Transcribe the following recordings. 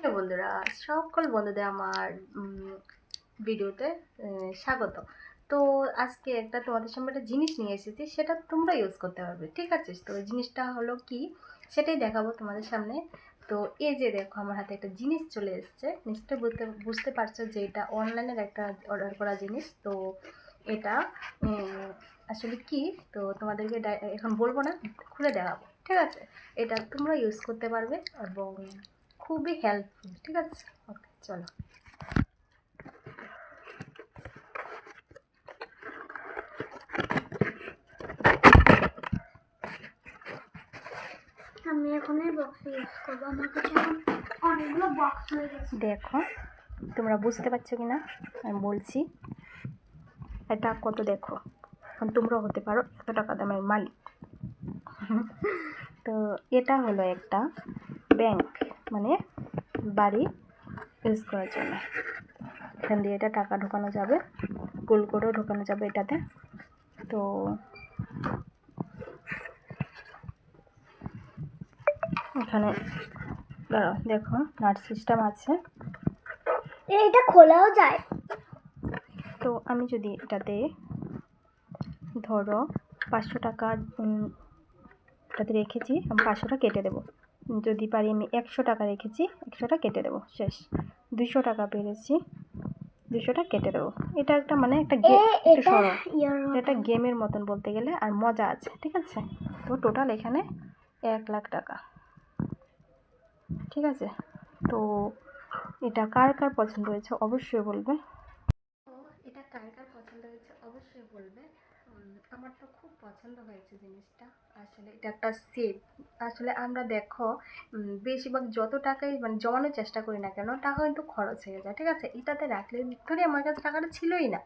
Hello বন্ধুরা, সকল বন্ধুদের আমার ভিডিওতে স্বাগত। তো আজকে তোমাদের সামনে একটা জিনিস নিয়ে এসেছি, সেটা তোমরা ইউজ করতে পারবে, ঠিক আছে? তো এই জিনিসটা হলো কি, সেটাই দেখাবো তোমাদের সামনে। তো এই যে দেখো, আমার হাতে একটা জিনিস চলে এসেছে। নিশ্চয়ই বুঝতে পারছো যে এটা অনলাইনের একটা অর্ডার করা জিনিস। তো এটা আসলে কি, তো তোমাদেরকে এখন বলবো না, খুলে দেখাবো, ঠিক আছে? এটা তোমরা ইউজ করতে পারবে এবং খুবই হেল্পফুল, ঠিক আছে? ওকে, চলো। আমি এখন এই বক্স ইউজ করবো। আমার কাছে এখন অনেকগুলো বক্স হয়ে গেছে। দেখো, তোমরা বুঝতে পারছো কি না আমি বলছি? এটা কত দেখো, এখন তোমরাও হতে পারো এত টাকা দামের মালিক। তো এটা হলো একটা ব্যাংক, মানে বাড়ি ইউজ করার জন্য। এখান দিয়ে এটা টাকা ঢোকানো যাবে, গোল করেও ঢোকানো যাবে এটাতে। তো এখানে দাঁড়াও, দেখো নাট সিস্টেম আছে। এটা খোলাও যায়। তো আমি যদি এটাতে ধরো 500 টাকা এটাতে রেখেছি, আমি 500টা কেটে দেবো। যদি পারি আমি 100 টাকা রেখেছি, 100টা কেটে দেবো, শেষ। 200 টাকা পেরেছি, 200টা কেটে দেবো। এটা একটা মানে একটা এটা গেমের মতন বলতে গেলে, আর মজা আছে, ঠিক আছে? তো টোটাল এখানে 1 লাখ টাকা, ঠিক আছে? তো এটা কার কার পছন্দ হয়েছে অবশ্যই বলবে। এটা কার কার পছন্দ হয়েছে অবশ্যই বলবে। আমার তো খুব পছন্দ হয়েছে জিনিসটা। আসলে এটা একটা সেভ। আসলে আমরা দেখো, বেশিরভাগ যত টাকাই মানে জমানোর চেষ্টা করি না কেন, টাকা কিন্তু খরচ হয়ে যায়, ঠিক আছে? এটাতে রাখলে ধরি আমার কাছে টাকাটা ছিলই না,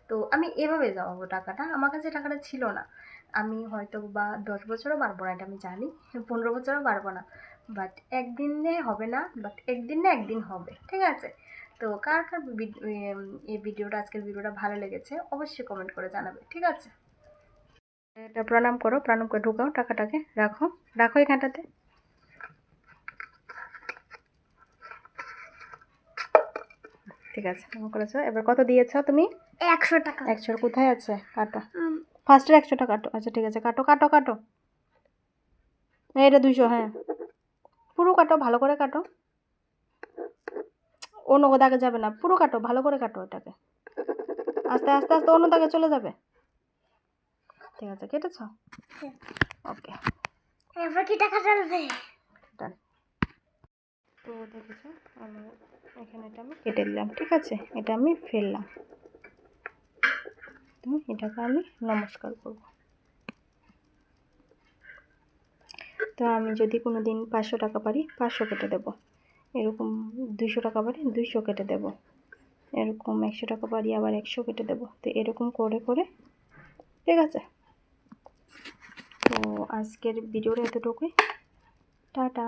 তো আমি এভাবে জমাবো টাকাটা? আমার কাছে টাকাটা ছিল না, আমি হয়তো বা 10 বছরও পারবো না, এটা আমি জানি, 15 বছরও পারবো না, বাট একদিনে হবে না, বাট একদিন না একদিন হবে, ঠিক আছে? তো কার কার এই ভিডিওটা, আজকের ভিডিওটা ভালো লেগেছে অবশ্যই কমেন্ট করে জানাবে, ঠিক আছে? এটা প্রণাম করো, প্রণাম করে ঢুকাও টাকাটাকে, রাখো রাখো এখানটাতে। ঠিক আছে, করেছো। এবার কত দিয়েছো তুমি? 100 টাকা। 100 কোথায় আছে? কাটো ফার্স্টের 100টা কাটো। আচ্ছা ঠিক আছে, কাটো কাটো কাটো। এটা 200, হ্যাঁ পুরো কাটো, ভালো করে কাটো, অন্য দাগে যাবে না, পুরো কাটো, ভালো করে কাটো এটাকে, আস্তে আস্তে আস্তে অন্য দাগে চলে যাবে। ঠিক আছে, কেটেছো? ওকে, এবার কি টাকা চলবে? ডান। তো দেখেছো, আমার এখানে এটা আমি কেটে দিলাম, ঠিক আছে? এটা আমি ফেললাম, তো এটাকে আমি নমস্কার করব। তো আমি যদি কোনো দিন 500 টাকা পারি 500 কেটে দেবো, এরকম 200 টাকা পারি 200 কেটে দেবো, এরকম 100 টাকা পারি আবার 100 কেটে দেবো। তো এরকম করে করে, ঠিক আছে? তো আজকের ভিডিওটা এতটুকুই, টাটা।